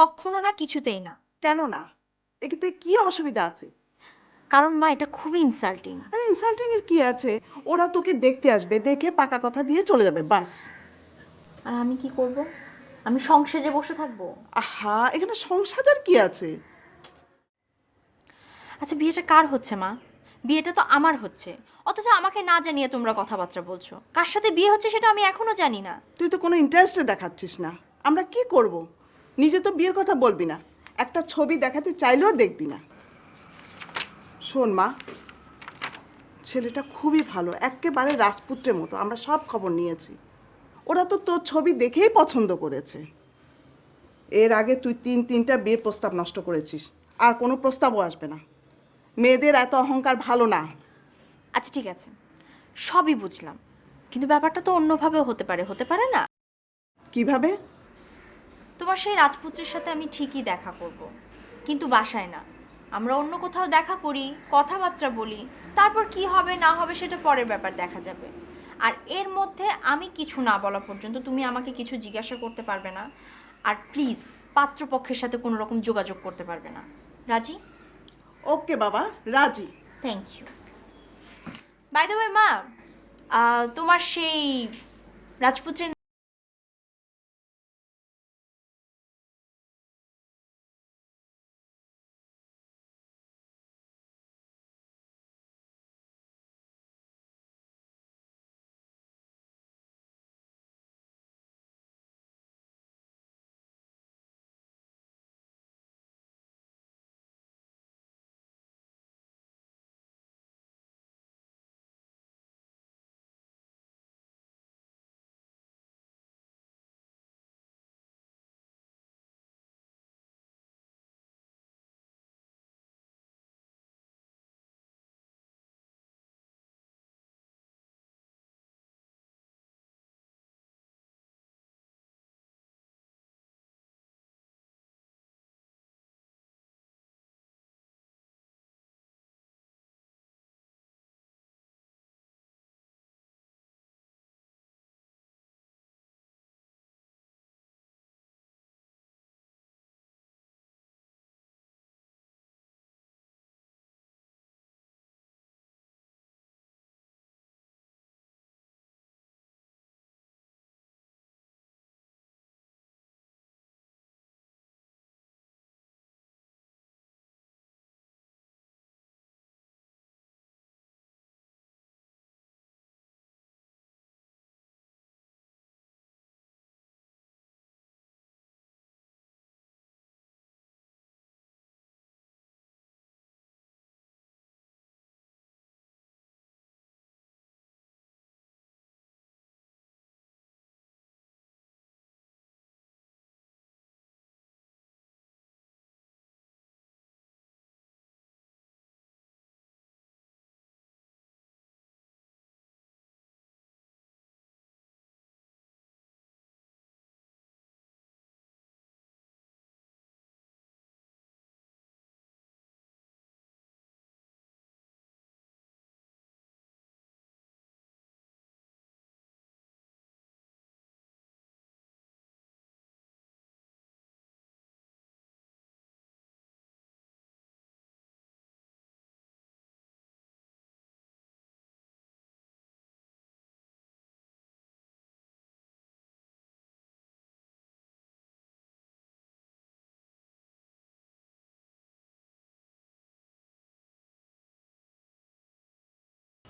কখনো না, কিছুতেই না। কেন না? এতে কি অসুবিধা আছে? কারণ মা, এটা খুবই ইনসাল্টিং। আরে ইনসাল্টিং এর কি আছে? ওরা তোকে দেখতে আসবে, দেখে পাকা কথা দিয়ে চলে যাবে, বাস। আর আমি কি করব? আমি সংসেজে বসে থাকবো? আহা, এখানে সংসারের কি আছে? আচ্ছা, বিয়েটা কার হচ্ছে মা? বিয়েটা তো আমার হচ্ছে। অথচ আমাকে না জানিয়ে তোমরা কথাবার্তা বলছো। কার সাথে বিয়ে হচ্ছে সেটা আমি এখনো জানি না। তুই তো কোনো ইন্টারেস্ট দেখাচ্ছিস না। আমরা কি করব? নিজে তো বিয়ের কথা বলবি না, একটা ছবি দেখাতে চাইলেও দেখবি না। শোন মা, ছেলেটা খুবই ভালো, একেবারে রাজপুত্রের মতো, আমরা সব খবর নিয়েছি। ওরা তো তোর ছবি দেখেই পছন্দ করেছে। এর আগে তুই তিনটা বিয়ের প্রস্তাব নষ্ট করেছিস, আর কোনো প্রস্তাবও আসবে না। মেয়েদের এত অহংকার ভালো না। আচ্ছা ঠিক আছে, সবই বুঝলাম, কিন্তু ব্যাপারটা তো অন্যভাবেও হতে পারে, হতে পারে না? কিভাবে? তোমার সেই রাজপুত্রের সাথে আমি ঠিকই দেখা করব, কিন্তু বাসায় না। আমরা অন্য কোথাও দেখা করি, কথাবার্তা বলি, তারপর কি হবে না হবে সেটা পরের ব্যাপার, দেখা যাবে। আর এর মধ্যে আমি কিছু না বলা পর্যন্ত তুমি আমাকে কিছু জিজ্ঞাসা করতে পারবে না। আর প্লিজ, পাত্রপক্ষের সাথে কোনো রকম যোগাযোগ করতে পারবে না। রাজি? ওকে বাবা, রাজি। Thank you. By the way মা, তোমার সেই রাজপুত্রের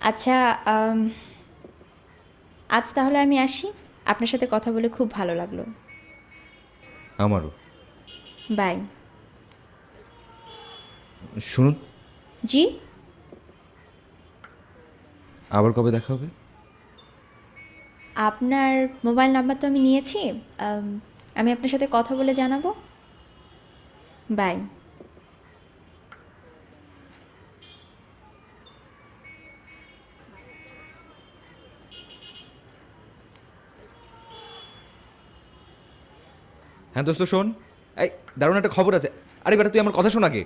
আচ্ছা, আজ তাহলে আমি আসি। আপনার সাথে কথা বলে খুব ভালো লাগলো। আমারও। বাই। শুনুন, জি? আবার কবে দেখা হবে? আপনার মোবাইল নাম্বার তো আমি নিয়েছি। আমি আপনার সাথে কথা বলে জানাবো। বাই। হ্যাঁ দোস্ত শোন, এই দারুণ একটা খবর আছে। আরে বেটা তুই আমার কথা শোন আগে।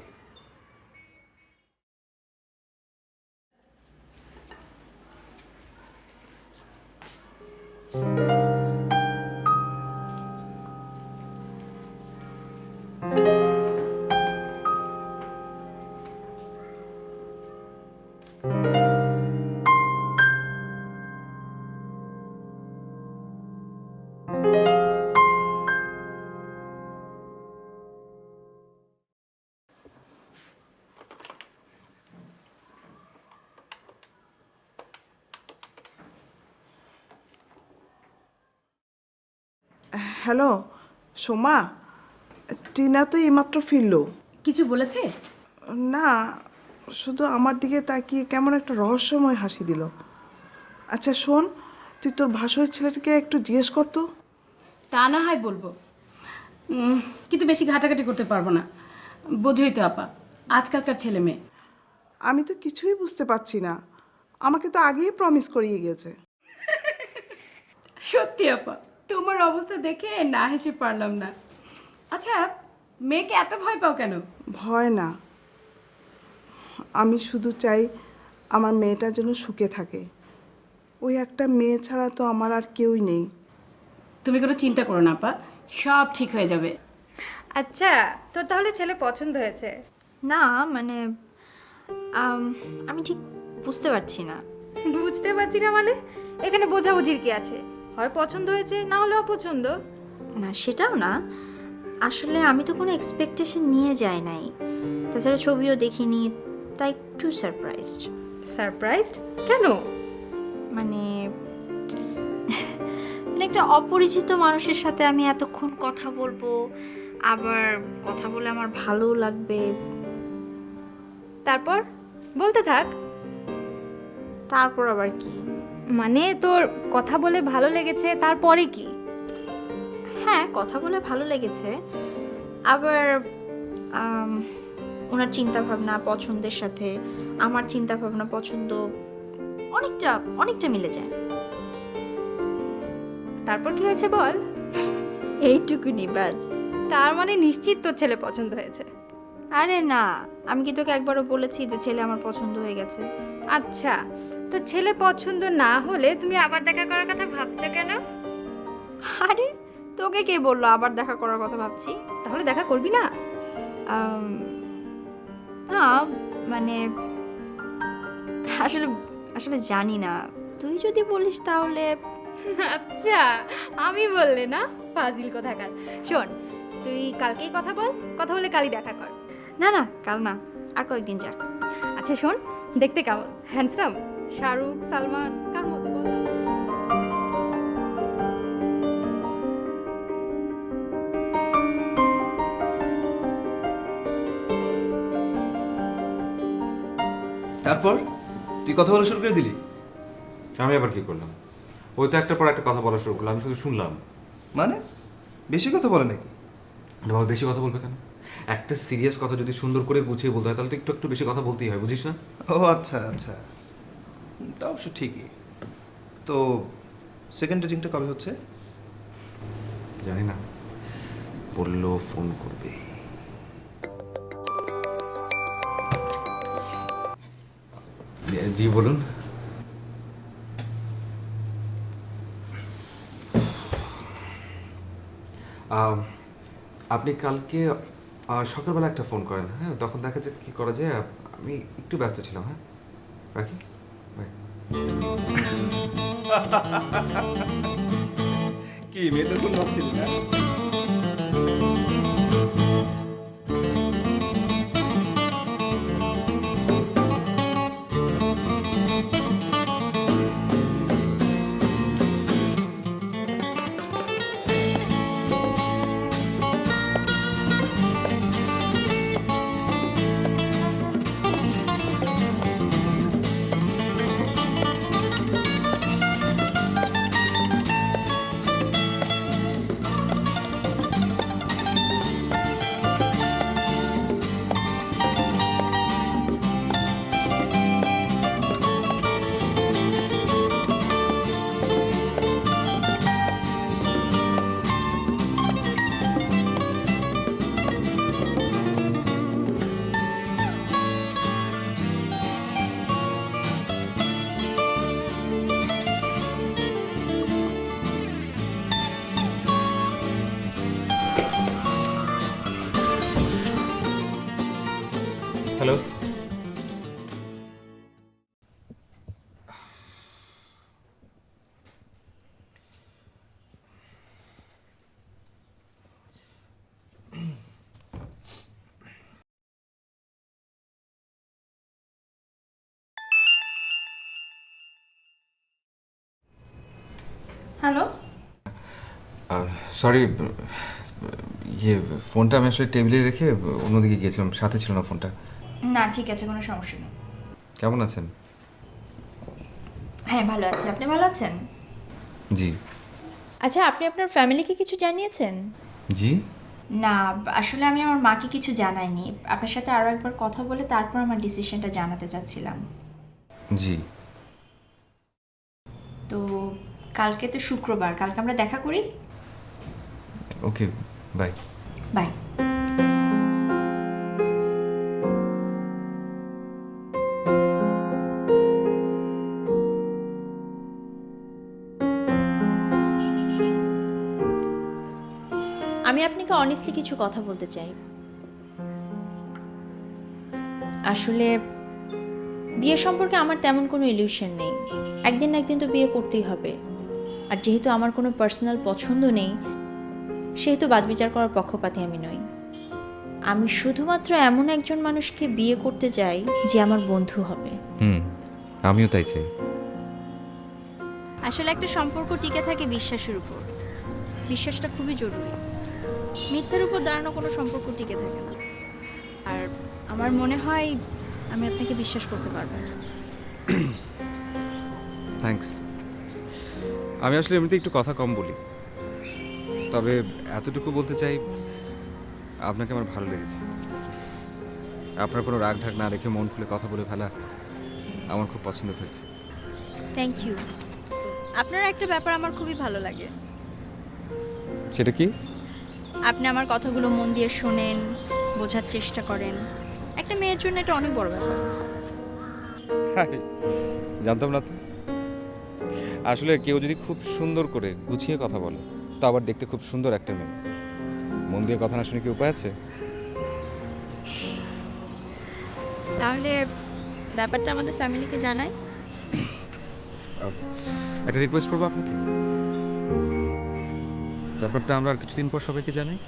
হ্যালো সোমা, টিনা তো এইমাত্র ফিরলো। কিছু বলেছে? না, শুধু আমার দিকে তাকিয়ে কেমন একটা রহস্যময় হাসি দিল। আচ্ছা শোন, তুই তোর ভাসুরের ছেলেটাকে একটু জিজ্ঞেস করতো। তা না হয় বলবো, কিন্তু বেশি ঘাটাঘাটি করতে পারবো না। বোঝোই তো আপা, আজকালকার ছেলে মেয়ে। আমি তো কিছুই বুঝতে পারছি না, আমাকে তো আগেই প্রমিস করিয়ে গেছে। সত্যি আপা, তোমার অবস্থা দেখে না হেসে পারলাম না। আচ্ছা, মেয়েকে এত ভয় পাও কেন? ভয় না, আমি শুধু চাই আমার মেয়েটা যেন সুখে থাকে। ওই একটা মেয়ে ছাড়া তো আমার আর কেউই নেই। তুমি কোনো চিন্তা করো না আপা, সব ঠিক হয়ে যাবে। আচ্ছা, তোর তাহলে ছেলে পছন্দ হয়েছে? না মানে আমি ঠিক বুঝতে পারছি না। বুঝতে পারছি না মানে? এখানে বোঝাবুঝির কি আছে? হয় পছন্দ হয়েছে, না হলে অপছন্দ। না সেটাও না, আসলে আমি তো কোনো এক্সপেকটেশন নিয়ে যাই নাই, তাছাড়া ছবিও দেখিনি, তাই একটু সারপ্রাইজড। সারপ্রাইজড কেন? মানে মানে একটা অপরিচিত মানুষের সাথে আমি এতক্ষণ কথা বলবো, আবার কথা বলে আমার ভালোও লাগবে। তারপর বলতে থাক। তারপর আবার কি? মানে তোর কথা বলে ভালো লেগেছে, তারপরে কি? হ্যাঁ, কথা বলে ভালো লেগেছে, আবার ওনার চিন্তা ভাবনা পছন্দের সাথে আমার চিন্তা ভাবনা পছন্দ অনেকটা অনেকটা মিলে যায়। তারপর কি হয়েছে বল? এইটুকুনি ব্যাস। তার মানে নিশ্চিত তোর ছেলে পছন্দ হয়েছে? আরে না, আমি কি তোকে একবারও বলেছি যে ছেলে আমার পছন্দ হয়ে গেছে? আচ্ছা, তো ছেলে পছন্দ না হলে তুমি আবার দেখা করার কথা ভাবছো কেন? আরে তোকে কে বললো আবার দেখা করার কথা ভাবছি? তাহলে দেখা করবি না? আম, না মানে আসলে আসলে জানি না, তুই যদি বলিস তাহলে। আচ্ছা, আমি বললে না, ফাজিল কোথাকার। শোন, তুই কালকেই কথা বল, কথা বলে কালই দেখা কর। না না, কাল না, আর কয়েকদিন যাক। আচ্ছা শোন, দেখতে কেমন? হ্যান্ডসাম? শাহরুখ, সালমান, কার মতো বল? তারপর তুই কথা বলা শুরু করে দিলি? আমি আবার কি করলাম? ওই তো একটার পর একটা কথা বলা শুরু করলো, আমি শুধু শুনলাম। মানে বেশি কথা বলে নাকি? আরে বাবা, বেশি কথা বলবে কেন? একটা সিরিয়াস কথা যদি সুন্দর করে গুছিয়ে বলতে হয় তাহলে তো একটু একটু বেশি কথা বলতেই হয়, বুঝিস না? ও আচ্ছা আচ্ছা, তা অবশ্য ঠিকই। তো সেকেন্ড ডেটিংটা কবে হচ্ছে? জানি না, বললো ফোন করবে। জি বলুন। আপনি কালকে সকালবেলা একটা ফোন করেন, হ্যাঁ? তখন দেখা যাক কি করা যায়। আমি একটু ব্যস্ত ছিলাম, হ্যাঁ রাখি, বাই। কি মেয়েটার কোন ভাবছিলি না? হ্যালো। হ্যালো। সরি, ইয়ে ফোনটা আমি আসলে টেবিলে রেখে অন্যদিকে গিয়েছিলাম, সাথে ছিল না ফোনটা। না ঠিক আছে, কোনো সমস্যা নেই। কেমন আছেন? হ্যাঁ ভালো আছি, আপনি ভালো আছেন? জি। আচ্ছা, আপনি আপনার ফ্যামিলিকে কিছু জানিয়েছেন? জি? না, আসলে আমি আমার মাকে কিছু জানাইনি। আপনার সাথে আরও একবার কথা বলে তারপর আমার ডিসিশনটা জানাতে চাচ্ছিলাম। জি। তো কালকে তো শুক্রবার, কালকে আমরা দেখা করি। ওকে, বাই। বাই। আমি আপনাকে অনেস্টলি কিছু কথা বলতে চাই। আসলে বিয়ে সম্পর্কে আমার তেমন কোনো ইলিউশন নেই। একদিন না একদিন তো বিয়ে করতেই হবে। আর যেহেতু আমার কোনো পার্সোনাল পছন্দ নেই, সেহেতু বাদবিচার করার পক্ষপাতী আমি নই। আমি শুধুমাত্র এমন একজন মানুষকে বিয়ে করতে চাই যে আমার বন্ধু হবে। আমিও তাই চাই। আসলে একটা সম্পর্ক টিকে থাকে বিশ্বাসের উপর। বিশ্বাসটা খুবই জরুরি। মিথ্যার উপর দাঁড়ানো কোনো সম্পর্ক টিকে থাকে না। আর আমার মনে হয় আমি আপনাকে বিশ্বাস করতে পারবো। থ্যাঙ্কস। আমি আসলে এমনিতে একটু কথা কম বলি, তবে এতটুকু বলতে চাই, আপনাকে আমার ভালো লেগেছে। আপনার কোনো রাগ ঢাক না রেখে মন খুলে কথা বলে ফেলা আমার খুব পছন্দ হয়েছে। Thank you. আপনার একটা ব্যাপার আমার খুবই ভালো লাগে। সেটা কি? আপনি আমার কথাগুলো মন দিয়ে শোনেন, বোঝার চেষ্টা করেন। একটা মেয়ের জন্য এটা অনেক বড় ব্যাপার। তাই? জানতাম না তো। আসলে কেউ যদি খুব সুন্দর করে গুছিয়ে কথা বলে, তো আবার দেখতে খুব সুন্দর একটা মেয়ে, মন দিয়ে কথা না শুনে কি উপায় আছে? তাহলে ব্যাপারটা আমাদের ফ্যামিলিকে জানাই। একটা রিকোয়েস্ট করবো আপনাকে, ব্যাপারটা আমরা আর কিছুদিন পর সবাইকে জানাই।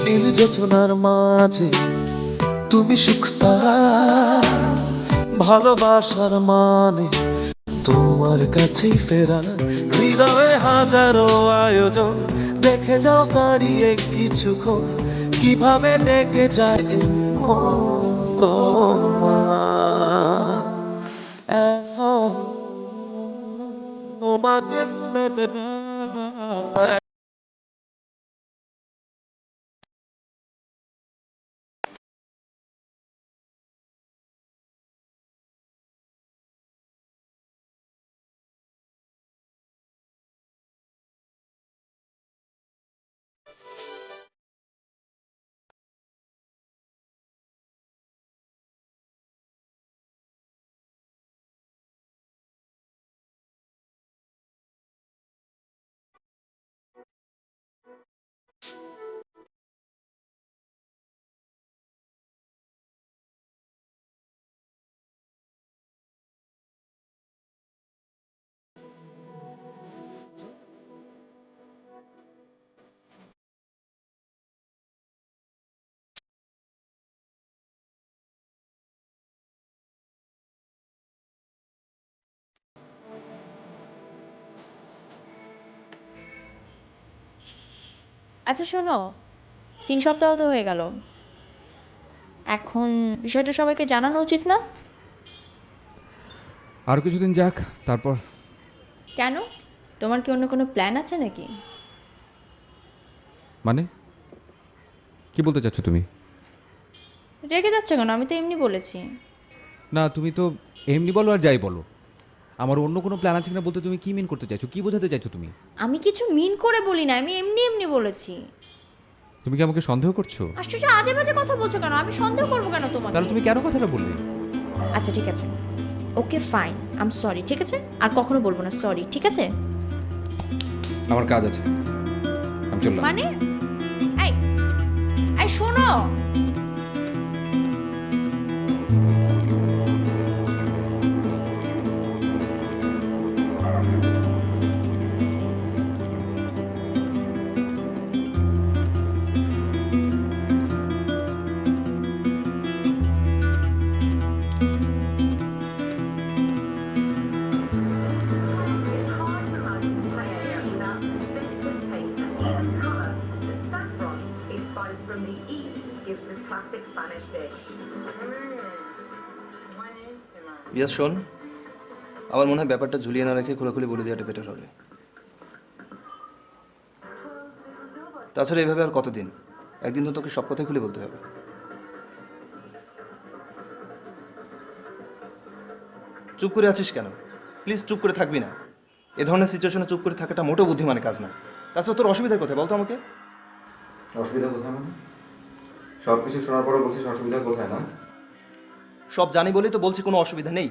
নীল যোচনার মাঝে তুমি সুখ তারা, ভালোবাসার মানে তোমার কাছেই ফেরা। হৃদয়ে হাজারো আয়োজন, দেখে যাও দাঁড়িয়ে কিছুক্ষণ কিভাবে ডেকে যায় মন তোমার। এখন তোমাকে আচ্ছা শোনো, 3 সপ্তাহ তো হয়ে গেল, এখন বিষয়টা সবাইকে জানানো উচিত না? আর কিছুদিন যাক, তারপর কেন, তোমার কি অন্য কোনো প্ল্যান আছে নাকি? মানে কি বলতে চাচ্ছ তুমি? রেগে যাচ্ছে কেন? আমি তো এমনি বলেছি। না, তুমি তো এমনি বলো আর যাই বলো, আমার অন্য কোনো প্ল্যান আছে কিনা বলতে তুমি কি মিন করতে চাইছো, কি বোঝাতে চাইছো তুমি? আমি কিছু মিন করে বলি না, আমি এমনি এমনি বলেছি। তুমি কি আমাকে সন্দেহ করছো? আশ্চর্য, আজে বাজে কথা বলছো কেন? আমি সন্দেহ করবো কেন তোমাকে? তাহলে তুমি কেন কথাটা বললে? আচ্ছা ঠিক আছে, okay fine, I am sorry, ঠিক আছে? আর কখনো বলবো না সরি, ঠিক আছে? আমার কাজ আছে, আমি চললাম। মানে এই এই শোনো, It's hard to imagine paella without the distinctive taste and even colour that saffron, a spice from the east, gives this classic Spanish dish. ইয়াস শোন, আমার মনে হয় ব্যাপারটা ঝুলিয়ে না রেখে খোলাখুলি বলে দেওয়াটা বেটার হবে। তাছাড়া এইভাবে আর কতদিন? একদিন তো তোকে সব কথাই খুলে বলতে হবে। চুপ করে আছিস কেন? প্লিজ চুপ করে থাকবি না। এ ধরনের সিচুয়েশনে চুপ করে থাকাটা মোটেও বুদ্ধিমানের কাজ না। তাছাড়া তোর অসুবিধার কোথায় বলতো আমাকে? অসুবিধা কোথায় মানে? সব কিছু শোনার পরে বলছিস অসুবিধা কোথায় না? সব জানি বলেই তো বলছি কোনো অসুবিধা নেই।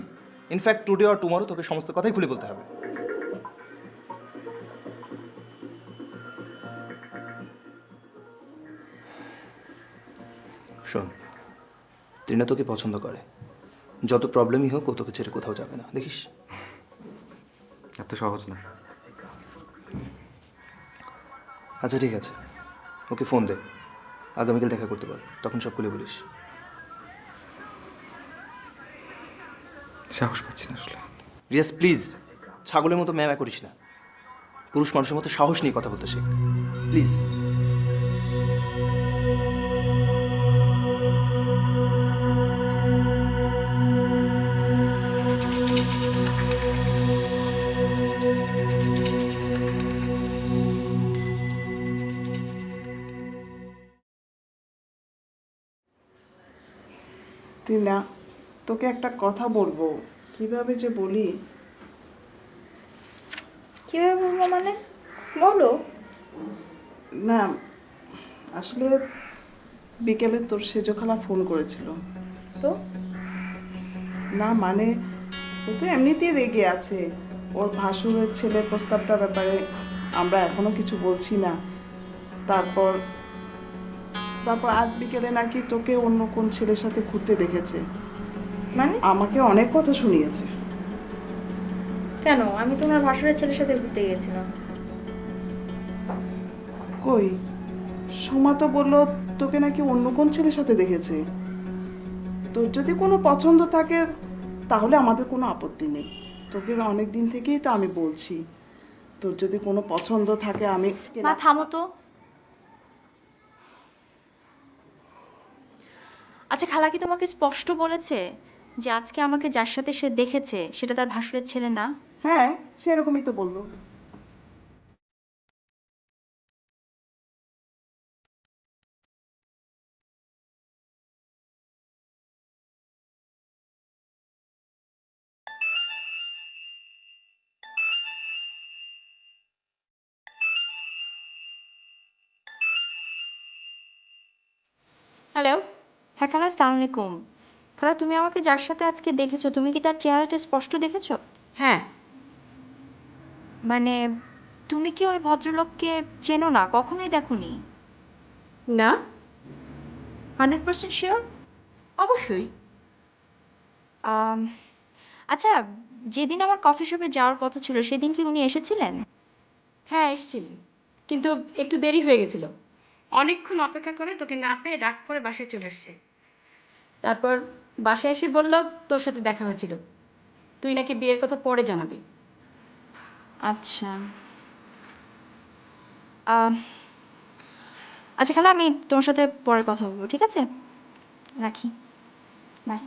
ইনফ্যাক্ট টুডে আর টুমরো তোকে সমস্ত কথাই খুলে বলতে হবে। শোন, ত্রিনা তোকে পছন্দ করে। যত প্রবলেমই হোক ও তোকে ছেড়ে কোথাও যাবে না, দেখিস। এত সহজ না। আচ্ছা ঠিক আছে, ওকে ফোন দে, আগামীকাল দেখা করতে পার, তখন সব খুলে বলিস। সাহস পাচ্ছি না আসলে। রিয়াজ প্লিজ, ছাগলের মতো ম্যামা করিস না। পুরুষ মানুষের মতো সাহস নিয়ে কথা বলতে শেখ, প্লিজ। টিনা, তোকে একটা কথা বলবো, কিভাবে যে বলি। কিভাবে বলবো মানে? বলো। না আসলে বিকেলে তোর সেজখালা ফোন করেছিল তো না, মানে ও তো এমনিতেই রেগে আছে। ওর ভাসুরের ছেলের প্রস্তাবটার ব্যাপারে আমরা এখনো কিছু বলছি না। তারপর তারপর আজ বিকেলে নাকি তোকে অন্য কোন ছেলের সাথে ঘুরতে দেখেছে। মানে আমাকে অনেক কথা শুনিয়েছে। কেন? আমি তোমার ভাসুরের ছেলের সাথে ঘুরতে গিয়েছিলাম। কই, সোমা তো বললো তোকে নাকি অন্য কোন ছেলের সাথে দেখেছে। তোর যদি কোনো পছন্দ থাকে তাহলে আমাদের কোনো আপত্তি নেই। তোকে অনেক দিন থেকেই তো আমি বলছি, তোর যদি কোনো পছন্দ থাকে আমি। মা থামো তো। আচ্ছা খালা কি তোমাকে স্পষ্ট বলেছে যে আজকে আমাকে যার সাথে সে দেখেছে সেটা তার ভাসুরের ছেলে না? হ্যাঁ, সেরকমই তো বললো। হ্যালো। হ্যাঁ খালা, আসসালামু আলাইকুম। খালা তুমি আমাকে যার সাথে আজকে দেখেছো, তুমি কি তার চেহারাটা স্পষ্ট দেখেছো? হ্যাঁ। মানে তুমি কি ওই ভদ্রলোককে চেনো না? কখনোই দেখোনি? না। 100% শিওর? অবশ্যই। আচ্ছা, যেদিন আমার কফি শপে যাওয়ার কথা ছিল সেদিন কি উনি এসেছিলেন? হ্যাঁ এসেছিলেন, কিন্তু একটু দেরি হয়ে গেছিল। অনেকক্ষণ অপেক্ষা করে তোকে না পেয়ে ডাক করে বাসায় চলে এসছে। তারপর বাসায় এসে বলল তোর সাথে দেখা হয়েছিল, তুই নাকি বিয়ের কথা পরে জানাবি। আচ্ছা। আম, আচ্ছা খালা, আমি তোমার সাথে পরে কথা বলবো, ঠিক আছে? রাখি, বাই।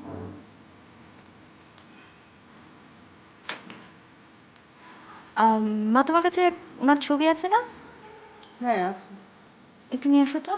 মা, তোমার কাছে ওনার ছবি আছে না? হ্যাঁ আছে। একটু নিয়ে আসো তো।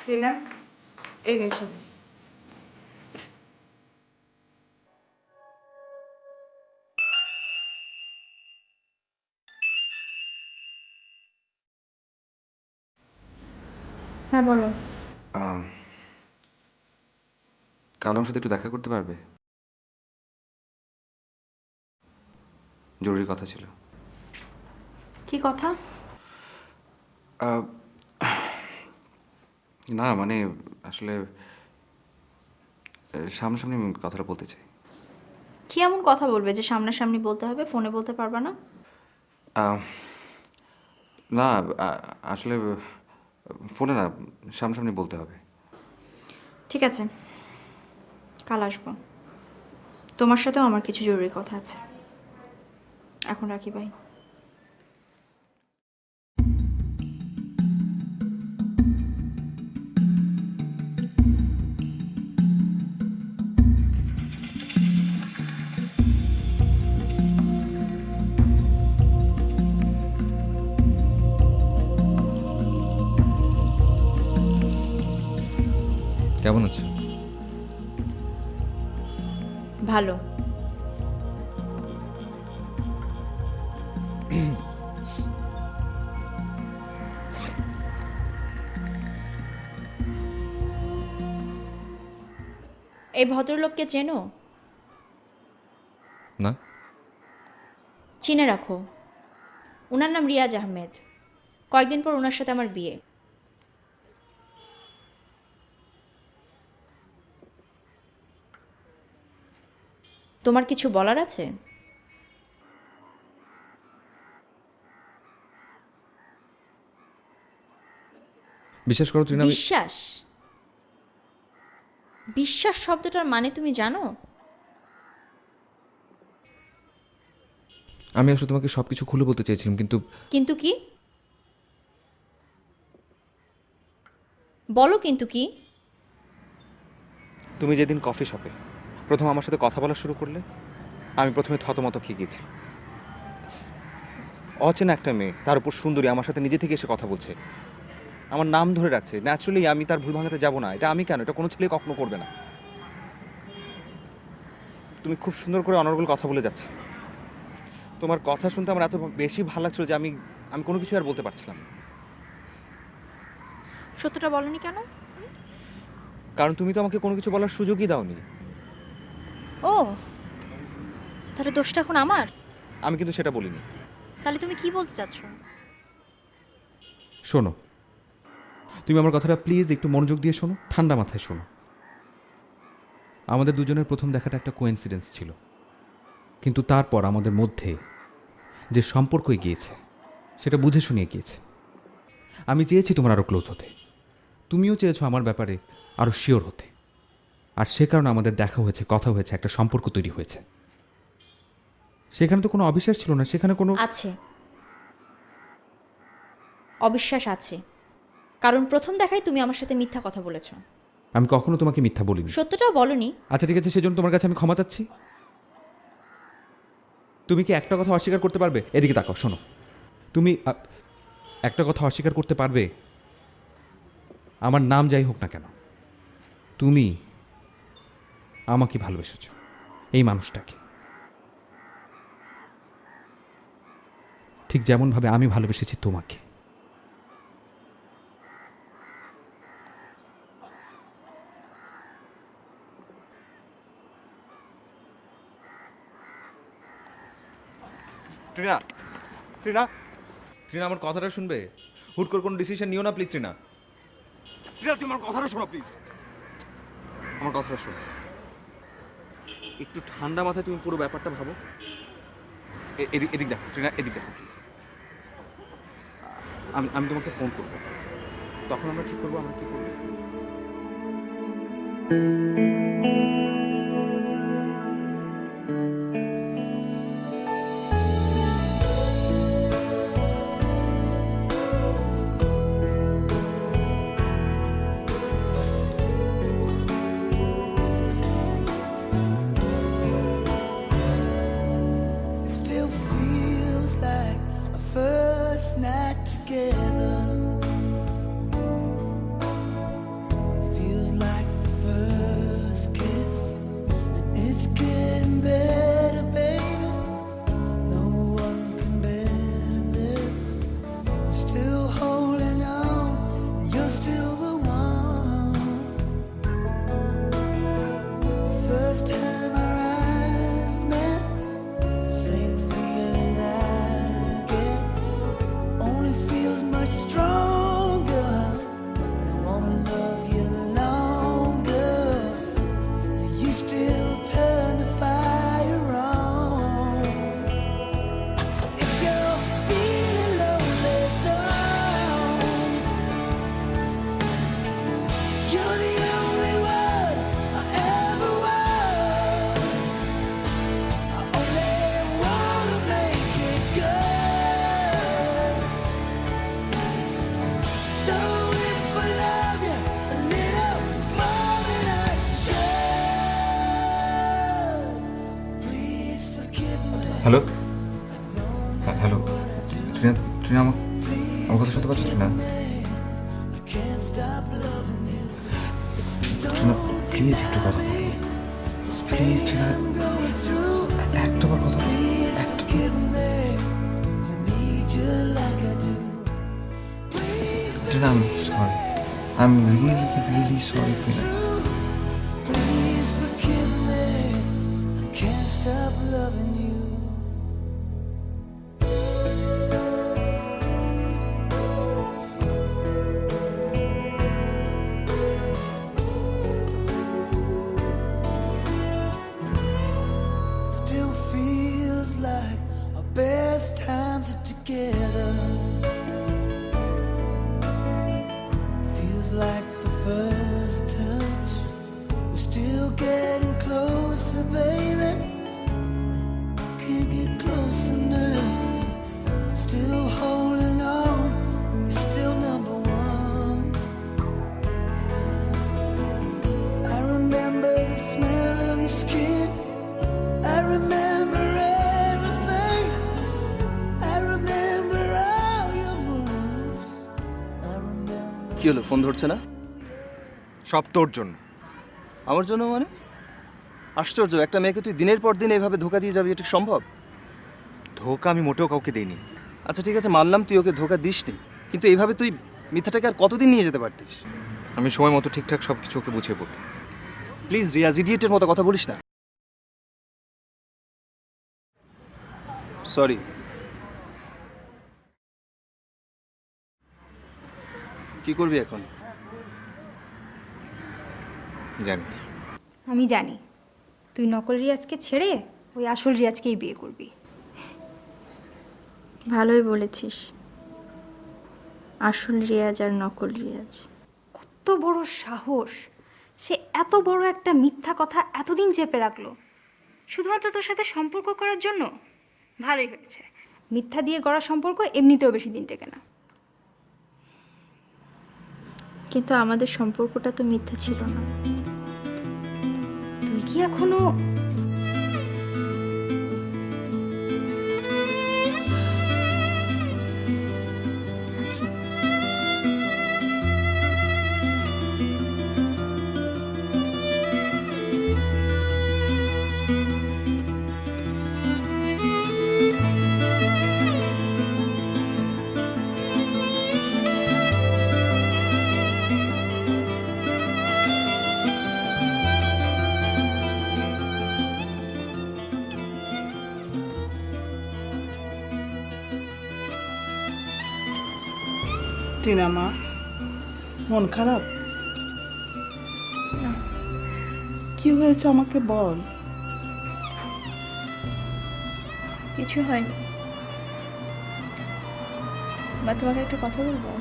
টিনা, এই নে ছবি। হ্যাঁ, বলো। কাল আমার সাথে একটু দেখা করতে পারবে? জরুরি কথা ছিল। কি কথা? আহ, না মানে আসলে সামনাসামনি আমি কথাটা বলতে চাই। কি এমন কথা বলবে যে সামনাসামনি বলতে হবে, ফোনে বলতে পারবা না? আহ, না আসলে ফোনে না, সামনাসামনি বলতে হবে। ঠিক আছে, কাল আসবো। তোমার সাথেও আমার কিছু জরুরি কথা আছে। এখন রাখি, ভাই। কেমন আছো? ভালো। এই ভদ্রলোককে চেনো? না। চিনে রাখো। ওনার নাম রিয়াজ আহমেদ। কয়েকদিন পর ওনার সাথে আমার বিয়ে। তোমার কিছু বলার আছে? বিশ্বাস করো ত্রিনা, বিশ্বাস? বিশ্বাস শব্দটার মানে তুমি জানো? আমি আসলে তোমাকে সবকিছু খুলে বলতে চেয়েছিলাম, কিন্তু কিন্তু কি? বলো কিন্তু কি? তুমি যেদিন কফি শপে প্রথম আমার সাথে কথা বলা শুরু করলে, আমি প্রথমে থতমত খেয়ে গিয়েছিলাম। অচেনা একটা মেয়ে, তার উপর সুন্দরী, আমার সাথে নিজে থেকে এসে কথা বলছে, আমার নাম ধরে রাখছে। ন্যাচুরালি আমি তার ভুল ভাঙাতে যাব না। এটা আমি কেন, এটা কোনো ছেলে কখনো করবে না। তুমি খুব সুন্দর করে অনর্গল কথা বলে যাচ্ছে। তোমার কথা শুনতে আমার এত বেশি ভালো লাগছিল যে আমি আমি কোনো কিছু আর বলতে পারছিলাম না। সত্যটা বলনি কেন? কারণ তুমি তো আমাকে কোনো কিছু বলার সুযোগই দাওনি। ও, তাহলে দোষটা এখন আমার? আমি কিন্তু সেটা বলিনি। তাহলে তুমি কি বলতে চাচ্ছ? শোনো, তুমি আমার কথাটা প্লিজ একটু মনোযোগ দিয়ে শোনো, ঠান্ডা মাথায় শোনো। আমাদের দুজনের প্রথম দেখাটা একটা কোইন্সিডেন্স ছিল, কিন্তু তারপর আমাদের মধ্যে যে সম্পর্ক গিয়েছে সেটা বুঝে শুনিয়ে গিয়েছে। আমি চেয়েছি তোমার আরও ক্লোজ হতে, তুমিও চেয়েছো আমার ব্যাপারে আরও শিওর হতে, আর সে কারণে আমাদের দেখা হয়েছে, কথা হয়েছে, একটা সম্পর্ক তৈরি হয়েছে। সেখানে তো কোনো অবিশ্বাস ছিল না, সেখানে কোনো আছে, অবিশ্বাস আছে। কারণ প্রথম দেখায় তুমি আমার সাথে মিথ্যা কথা বলেছ। আমি কখনো তোমাকে মিথ্যা বলিনি। সত্যটাও বলনি। আচ্ছা ঠিক আছে, সেজন্য তোমার কাছে আমি ক্ষমা চাচ্ছি। তুমি কি একটা কথা অস্বীকার করতে পারবে? এদিকে তাকাও, শোনো, তুমি একটা কথা অস্বীকার করতে পারবে, আমার নাম যাই হোক না কেন, তুমি আমাকে ভালোবেসেছ, এই মানুষটাকে, ঠিক যেমনভাবে আমি ভালোবেসেছি তোমাকে। ট্রিনা, ট্রিনা, ট্রিনা, আমার কথাটা শুনবে? হুট করে কোনো ডিসিশন নিও না প্লিজ। ট্রিনা, ট্রিনা, তুমি আমার কথাটা শোনো প্লিজ, আমার কথাটা শোনো। একটু ঠান্ডা মাথায় তুমি পুরো ব্যাপারটা ভাবো। এদিক দেখো ট্রিনা, এদিক দেখো প্লিজ। আমি তোমাকে ফোন করবো, তখন আমরা ঠিক করবো আমরা কি করবো। Still feels like a first night together. Feels like the first kiss, and it's getting better, baby. No one can better this. Still holding on, you're still the one. First time our eyes met, same feeling I get, only feels much stronger. And I wanna love you longer. You still turn the fire on. So if you're feeling lonely, don't. You're the only one I ever was. I only wanna make it good. So if I love you a little more than I should, please forgive me. Hello, hello Trina, Trina আমার কথা শুনতে পাচ্ছ Trina? I can't stop loving you. Trina please একটু কথা বলো, please Trina, Going through, একটা বার কথা বলো, please একটা। forgive me. I need you like I do. Trina, I'm sorry, I'm really sorry Trina. Please forgive me. I can't stop loving you. Still feels like our best times are together. Feels like the first touch. We're still getting closer, baby. Can't get close enough. Still holding on. You're still number one. I remember the smell of your skin. I remember everything. I remember all your moves. I remember. কি হলো, phone ধরছে না? সব তোর জন্য। আমার জন্য মানে? আশ্চর্য, একটা মেয়েকে তুই দিনের পর দিন এইভাবে ধোকা দিয়ে যাবি, এটা কি সম্ভব? ধোকা আমি মোটেও কাউকে দিইনি। আচ্ছা ঠিক আছে, মানলাম তুই ওকে ধোকা দিসনি, কিন্তু এইভাবে তুই মিথ্যাটাকে আর কতদিন নিয়ে যেতে পারতিস? আমি সময় মতো ঠিকঠাক সব কিছু ওকে বুঝিয়ে বলতাম। প্লিজ রিয়াজ, ইডিয়েটের মতো কথা বলিস না। সরি। কি করবি এখন? জানি। আমি জানি তুই নকল রিয়াজকে ছেড়ে ওই আসল রিয়াজকেই বিয়ে করবি। ভালোই বলেছিস, আসল রিয়াজ আর নকল রিয়াজ। কত বড় সাহস! সে এত বড় একটা মিথ্যা কথা এতদিন চেপে রাখলো শুধুমাত্র তোর সাথে সম্পর্ক করার জন্য। ভালোই হয়েছে, মিথ্যা দিয়ে গড়া সম্পর্ক এমনিতেও বেশি দিন টেকে না। কিন্তু আমাদের সম্পর্কটা তো মিথ্যা ছিল না। তুই কি এখনো টিনা মা, মন খারাপ? কি হয়েছে আমাকে বল। কিছু হয়নি। মা, তোমাকে একটা কথা বলবো?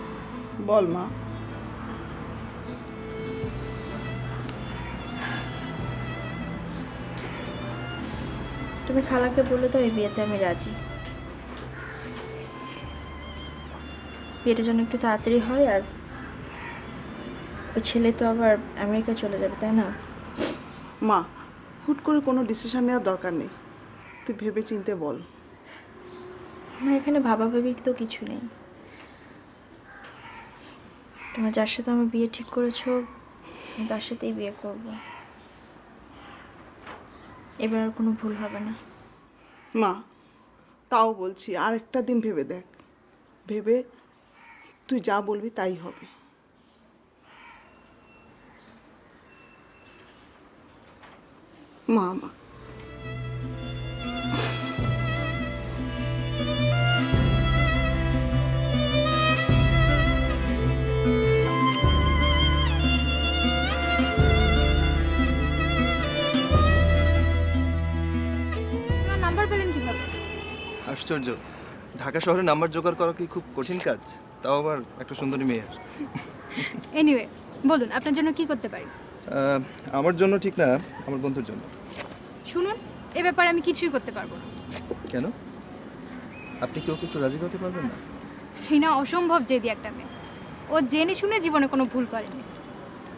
বল মা। তুমি খালাকে বলে দাও এই বিয়েতে আমি রাজি। বিয়েটা যেন একটু তাড়াতাড়ি হয়, আর ওই ছেলে তো আবার আমেরিকা চলে যাবে, তাই না? মা, হুট করে কোনো ডিসিশন নেওয়ার দরকার নেই, তুই ভেবে চিন্তে বল। আমার এখানে ভাবাভাবির তো কিছু নেই। তুমি যার সাথে আমার বিয়ে ঠিক করেছো আমি তার সাথেই বিয়ে করব। এবার আর কোনো ভুল হবে না। মা, তাও বলছি আর একটা দিন ভেবে দেখ, ভেবে তুই যা বলবি তাই হবে। মা মা তোমার নাম্বার পেলেন কিভাবে? আশ্চর্য, ঢাকা শহরে নাম্বার জোগাড় করা কি খুব কঠিন কাজ? তাও আবার একটা সুন্দরী মেয়ের। এনিওয়ে, বলুন আপনার জন্য কি করতে পারি? আমার জন্য ঠিক না, আমার বন্ধুর জন্য। শুনুন, এ ব্যাপারে আমি কিছুই করতে পারবো না। কেন? আপনি কি ওকে একটু রাজি করতে পারবেন না? ট্রিনা অসম্ভব জেদি একটা মেয়ে। ও জেনে শুনে জীবনে কোনো ভুল করেনি,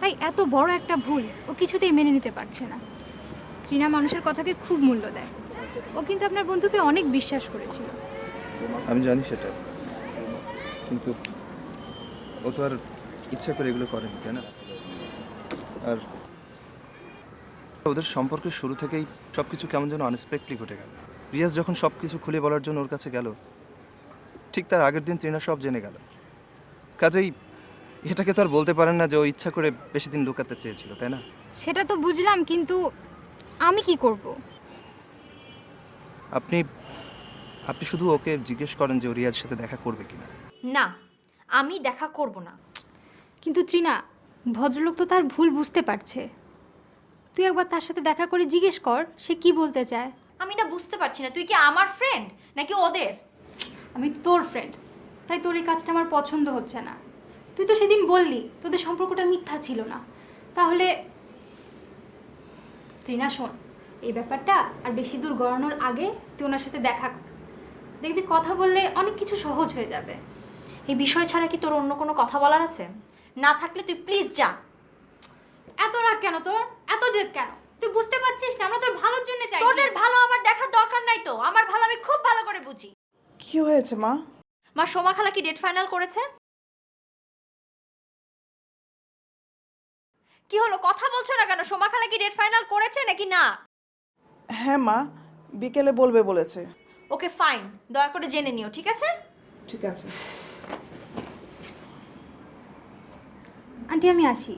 তাই এত বড় একটা ভুল ও কিছুতেই মেনে নিতে পারছে না। ট্রিনা মানুষের কথাকে খুব মূল্য দেয়। ও কিন্তু আপনার বন্ধুকে অনেক বিশ্বাস করেছিল। আমি জানি সেটা, কিন্তু ও তো আর ইচ্ছা করে এগুলো করেনি, তাই না? আর ওদের সম্পর্কের শুরু থেকেই সব কিছু কেমন যেন আনএক্সপেক্টলি ঘটে গেল। রিয়াজ যখন সব কিছু খুলে বলার জন্য ওর কাছে গেল, ঠিক তার আগের দিন তৃণা সব জেনে গেল। কাজেই এটাকে তো আর বলতে পারেন না যে ও ইচ্ছা করে বেশি দিন লুকাতে চেয়েছিল, তাই না? সেটা তো বুঝলাম, কিন্তু আমি কি করব? আপনি আপনি শুধু ওকে জিজ্ঞেস করেন যে ও রিয়াজের সাথে দেখা করবে কিনা। না, আমি দেখা করব না। কিন্তু ট্রিনা, ভদ্রলোক তো তার ভুল বুঝতে পারছে। তুই একবার তার সাথে দেখা করে জিজ্ঞেস কর সে কি বলতে চায়। আমি না বুঝতে পারছি না, তুই কি আমার ফ্রেন্ড নাকি ওদের? আমি তোর ফ্রেন্ড, তাই তোর এই কাজটা আমার পছন্দ হচ্ছে না। তুই তো সেদিন বললি তোদের সম্পর্কটা মিথ্যা ছিল না, তাহলে ট্রিনা শোন, এই ব্যাপারটা আর বেশি দূর গড়ানোর আগে তুই ওনার সাথে দেখা কর। দেখবি কথা বললে অনেক কিছু সহজ হয়ে যাবে। এই বিষয় ছাড়া কি তোর অন্য কোনো কথা বলার আছে? না থাকলে তুই প্লিজ যা। এত রাগ কেন তোর? এত জেদ কেন? তুই বুঝতে পারছিস না আমরা তোর ভালোর জন্য চাইছি। তোদের ভালো আমার দেখার দরকার নাই তো, আমার ভালো আমি খুব ভালো করে বুঝি। কি হয়েছে মা? মা, সোমা খালা কি ডেট ফাইনাল করেছে? কি হলো, কথা বলছো না কেন? সোমা খালা কি ডেট ফাইনাল করেছে নাকি না? হ্যাঁ মা, বিকেলে বলবে বলেছে। ওকে ফাইন, দয়া করে জেনে নিও, ঠিক আছে? ঠিক আছে। আন্টি আমি আসি।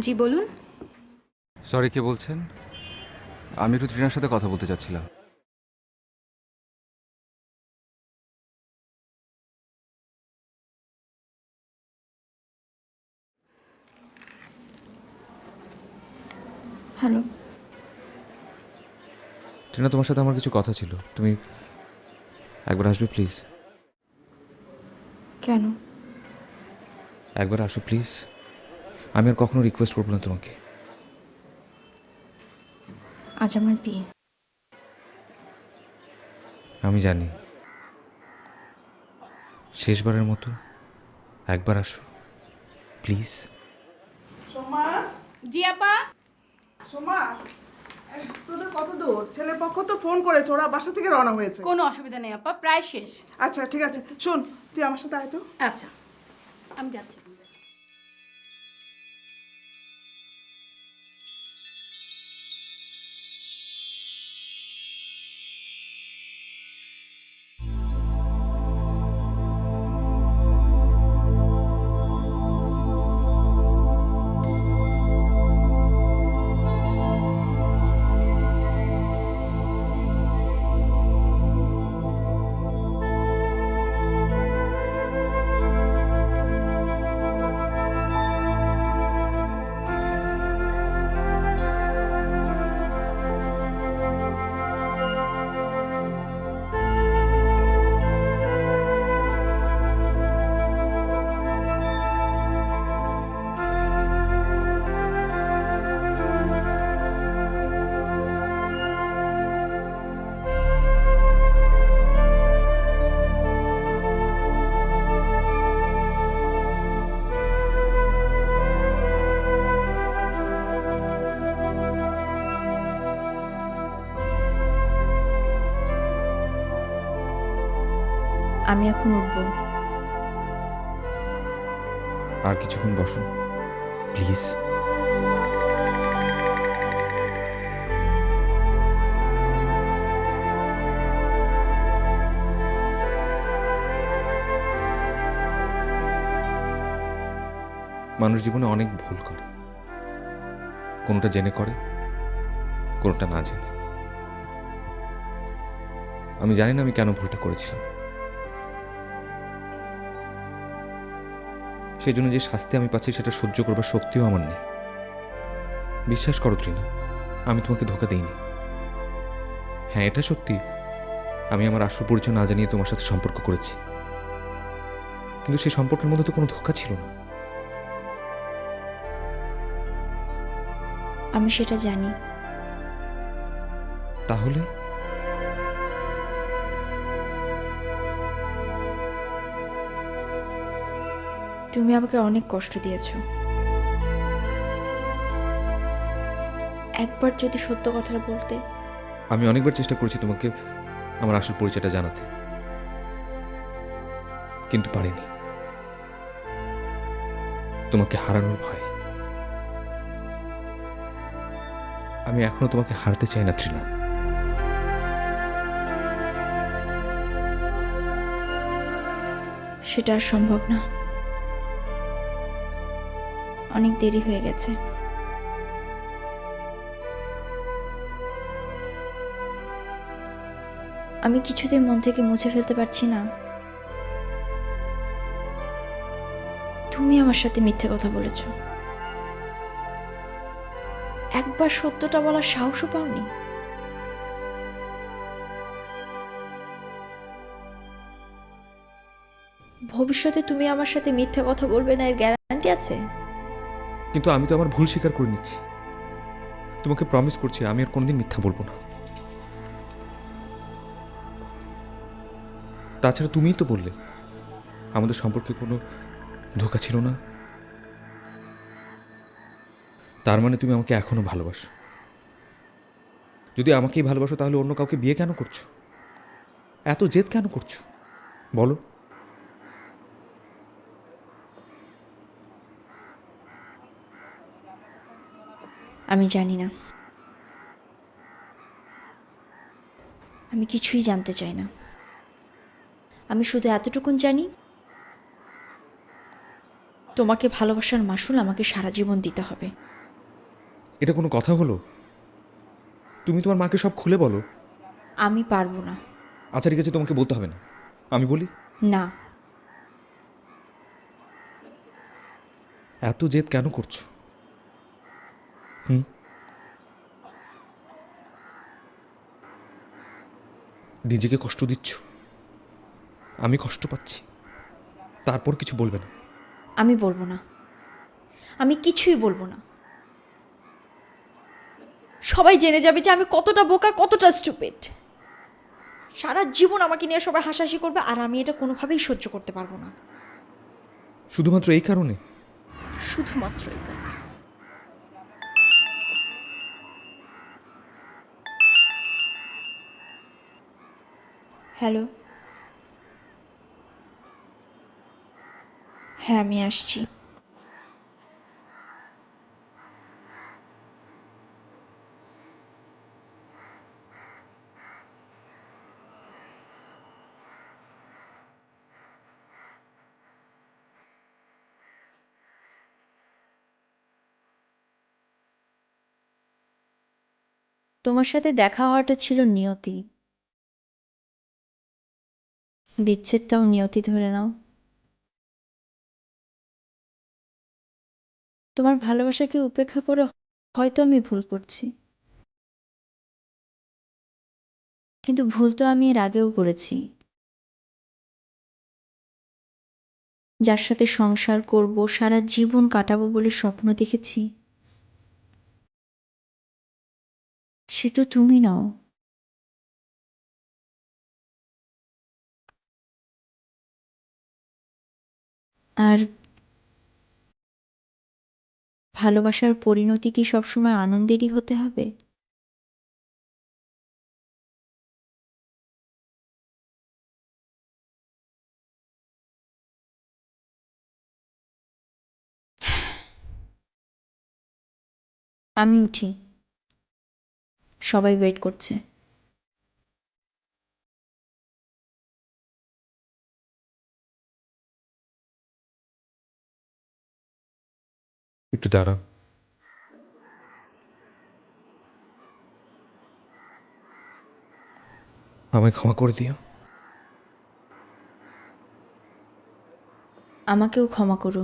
জি বলুন। সরি, কে বলছেন? আমি একটু তৃণার সাথে কথা বলতে চাচ্ছিলাম। হ্যালো। তৃণা, তোমার সাথে আমার কিছু কথা ছিল, তুমি একবার আসবে প্লিজ? কেন? একবার আসো প্লিজ, আমি আর কখনো রিকোয়েস্ট করবো না তোমাকে। আজ আমার বিয়ে। আমি জানি, শেষবারের মতো একবার আসো প্লিজ। সোমা, জি আপা। সোমা, তোদের কত দূর? ছেলের পক্ষ তো ফোন করেছে, ওরা বাসা থেকে রওনা হয়েছে। কোনো অসুবিধা নেই আপা, প্রায় শেষ। আচ্ছা ঠিক আছে, শোন তুই আমার সাথে আয় তো। আচ্ছা, আমি যাচ্ছি। আমি এখন উঠবো। আর কিছুক্ষণ বসুন প্লিজ। মানুষ জীবনে অনেক ভুল করে, কোনোটা জেনে করে, কোনোটা না জেনে। আমি জানি না আমি কেন ভুলটা করেছিলাম, সেই জন্য যে শাস্তি আমি পাচ্ছি সেটা সহ্য করবার শক্তিও আমার নেই। বিশ্বাস করো তৃণা, আমি তোমাকে ধোঁকা দিইনি। হ্যাঁ, এটা সত্যি, আমি আমার আসল পরিচয় না জানিয়ে তোমার সাথে সম্পর্ক করেছি, কিন্তু সেই সম্পর্কের মধ্যে তো কোনো ধোঁকা ছিল না। আমি সেটা জানি। তাহলে তুমি আমাকে অনেক কষ্ট দিয়েছো। একবার যদি সত্য কথাটা বলতে। আমি অনেকবার চেষ্টা করেছি তোমাকে আমার আসল পরিচয়টা জানাতে, কিন্তু পারিনি। তোমাকে হারানোর ভয়। আমি এখনো তোমাকে হারতে চাই না তৃণা। সেটা আর সম্ভব না, অনেক দেরি হয়ে গেছে। আমি কিছুতেই মন থেকে মুছে ফেলতে পারছি না তুমি আমার সাথে মিথ্যে কথা বলেছো। একবার সত্যটা বলার সাহসও পাওনি। ভবিষ্যতে তুমি আমার সাথে মিথ্যে কথা বলবে না এর গ্যারান্টি আছে? কিন্তু আমি তো আমার ভুল স্বীকার করে নিচ্ছি। তোমাকে প্রমিস করছি আমি আর কোনোদিন মিথ্যা বলবো না। তাছাড়া তুমিই তো বললে আমাদের সম্পর্কে কোনো ধোঁকা ছিল না। তার মানে তুমি আমাকে এখনো ভালোবাসো। যদি আমাকেই ভালোবাসো তাহলে অন্য কাউকে বিয়ে কেন করছো? এত জেদ কেন করছো বলো? আমি জানি না, আমি কিছুই জানতে চাই না। আমি শুধু এতটুকুন জানি, তোমাকে ভালোবাসার মাসুল আমাকে সারা জীবন দিতে হবে। এটা কোনো কথা হলো? তুমি তোমার মাকে সব খুলে বলো। আমি পারবো না। আচ্ছা ঠিক আছে, তোমাকে বলতে হবে না, আমি বলি। না। এত জেদ কেন করছো? নিজেকে কষ্ট দিচ্ছ, আমি কষ্ট পাচ্ছি, তারপর কিছু বলবে না? আমি বলবো না, আমি কিছুই বলবো না। সবাই জেনে যাবে যে আমি কতটা বোকা, কতটা স্টুপিড। সারা জীবন আমাকে নিয়ে সবাই হাসাহাসি করবে, আর আমি এটা কোনোভাবেই সহ্য করতে পারবো না। শুধুমাত্র এই কারণে? শুধুমাত্র এই কারণে। হ্যালো, হ্যাঁ আমি আসছি। তোমার সাথে দেখা হওয়াটা ছিল নিয়তি, বিচ্ছেদটাও নিয়তি ধরে নাও। তোমার ভালোবাসাকে উপেক্ষা করে হয়তো আমি ভুল করছি, কিন্তু ভুল তো আমি এর আগেও করেছি। যার সাথে সংসার করব, সারা জীবন কাটাবো বলে স্বপ্ন দেখেছি, সে তো তুমি নও। আর ভালোবাসার পরিণতি কি সবসময় আনন্দেরই হতে হবে? আমি উঠি, সবাই ওয়েট করছে। একটু দাঁড়াও। আমায় ক্ষমা করে দিও। আমাকেও ক্ষমা করো।